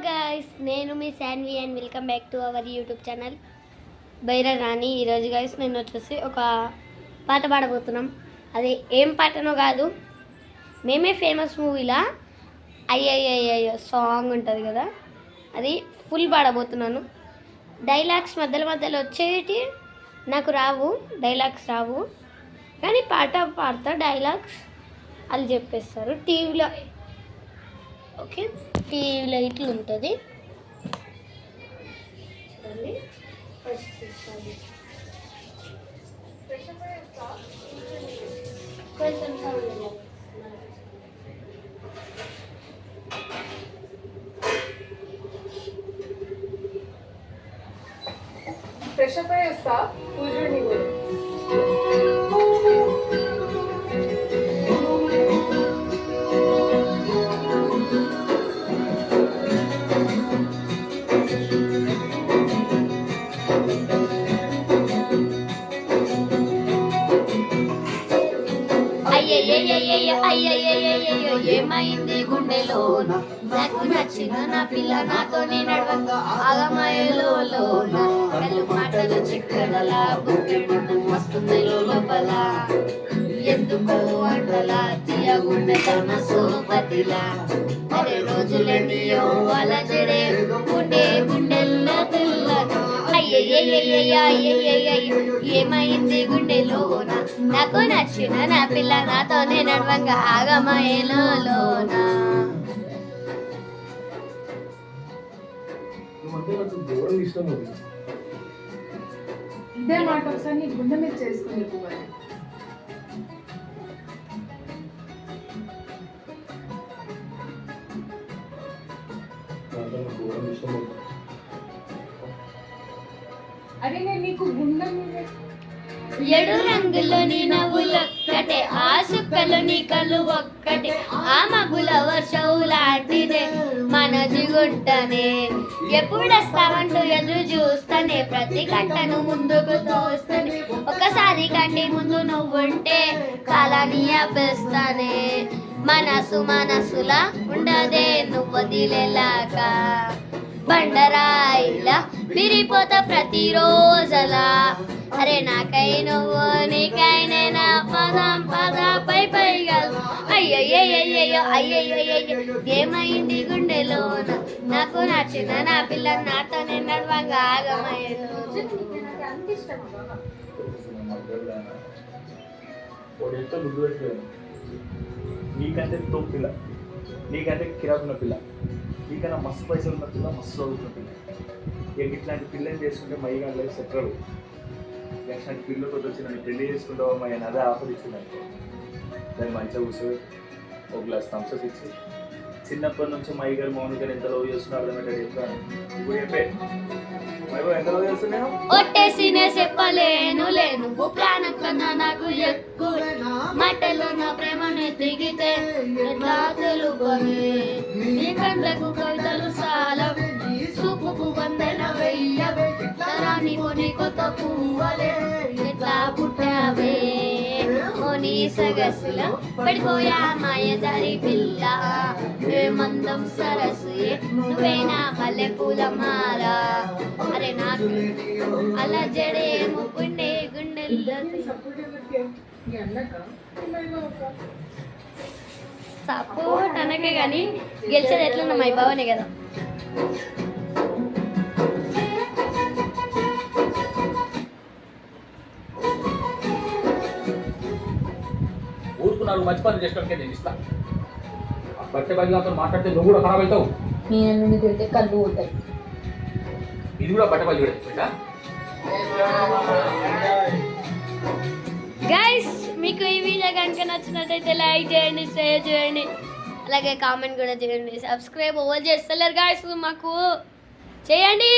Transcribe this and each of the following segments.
Guys, నేను మీ Saanvi and welcome back to our YouTube channel Baira Rani. ఈరోజు గైస్ నేను వచ్చేసి ఒక పాట పాడబోతున్నాం. అది ఏం పాటనో కాదు, మేమే ఫేమస్ మూవీలా అయ్యయ్యయ్యో సాంగ్ ఉంటుంది కదా, అది ఫుల్ పాడబోతున్నాను. డైలాగ్స్ మధ్యలో మధ్యలో వచ్చేటి నాకు రావు, డైలాగ్స్ రావు, కానీ పాట పాడతా. డైలాగ్స్ వాళ్ళు చెప్పేస్తారు టీవీలో. ఓకే, టీవీలో ఇట్లా ఉంటుంది. ఫ్రెష్ అప్ అయ్యి వస్తా కూర్చోండి. అయ్యయ్యో ఏమైంది గుండెలోన, నాకు నచ్చిన నా పిల్ల నాతోనే నడవంగ ఆగమయలోన, కళ్ళు మాటలు చిక్కడలా బుక్కెడు వస్తుంది లోపల, ఎందుకు అంటలా తీయగుండె తన సోపతిలా, అరే రోజులేనియో అలా జడే గుండె గుండెల్లో తెల్లగా. అయ్యయ్యయ్యయ్యో ఏమైంది గుండెలోన, నాకు నచ్చిన నా పిల్ల నాతోనే నడవంగా ఆగమయలోన. ఇదే మాట ఒకసారి నీ గుండె మీద చేసుకుని మరి. అరే నేను నీకు గుండె మీద ఏడు రంగులోని నవ్వులొక్కటే, ఆ సుక్కలోని కళ్ళు ఒక్కటే, ఆ మగుల వర్షవు లాంటిదే మన జిగుట్టనే, ఎప్పుడొస్తామంటూ ఎదురు చూస్తానే, ప్రతి గంటను ముందుకు తోస్తానే, ఒకసారి కంటి ముందు నువ్వుంటే కాలాన్ని ఆపేస్తానే, మనసులా ఉండదే నువ్వు వదిలేలాగా, బండరాయిలా విరిపోతా ప్రతిరోజలా, అరే నాకై నువ్వు నీకైనా నా పదం పై పైగా. అయ్యయ్యయ్యో ఏమైంది గుండెలోన, నాకు నచ్చిన నా పిల్ల నాతోనే నడవంగా ఆగమయ్యలో. నీకంటే తోపు పిల్ల, నీకంటే కిరాకున్న పిల్ల, నీకన్నా మస్తు పైసలు ఉన్న పిల్ల, మస్తు చదువుతున్న పిల్ల. ఇట్లాంటి పిల్లని చేసుకుంటే మైగా లైఫ్ సెటర్. ఇట్లాంటి పిల్లతో వచ్చి నన్ను పెళ్లి చేసుకుంటావా మా ఆయన అదే ఆఫర్ ఇచ్చిందంటే దాన్ని మంచిగా కూర్చోబెట్టి ఒక గ్లాస్ థమ్స్అప్ ఇచ్చి, చిన్నప్పటి నుంచి మై గారు మౌని గారు ఎంత లవ్ చేస్తున్నా అర్థమయ్యేటట్టు చెప్తాను. ఇప్పుడు చెప్పే ఎంత లవ్ చేస్తున్నాను ఒట్టేసినే చెప్పలేను నువ్వు ప్రాణం కన్నా నాకు ఎక్కువ, మాటలు నా ప్రేమను దిగితే ఎట్లా తెలుగుని, నీ కండ్లకు కవితలు సాలవే, చూపుకు వందన వెయ్యవే, తరాని కొని కొత్త పువ్వలే, ఎట్లా పుట్టావే నీ సగసుల పడిపోయా మాయదారి పిల్ల, ఏ మందం సరస్సు నువ్వేనా మల్లె పూల మాల, అరే నాకు అలా జడేమో గుండె గుండెల్లో సపోర్ట్ అనకే కానీ గెలిచేది ఎట్లున్నా మై బావనే కదా. ఊరుకున్నాడు మంచి పని చేసుకోవడానికి నేను ఇస్తా. బట్టే బయలుతో మాట్లాడితే నువ్వు కూడా ఖరాబ్ అవుతావు. నేను తింటే కళ్ళు పోతాయి. ఇది కూడా బట్ట బయలు కూడా. గైస్, మీకు ఈ వీడియో కనుక నచ్చినట్టయితే లైక్ చేయండి, షేర్ చేయండి, అలాగే కామెంట్ కూడా చేయండి. సబ్స్క్రైబ్ ఎవరు చేస్తలేరు గైస్, మాకు చేయండి.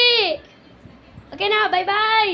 ఓకేనా, బై బాయ్.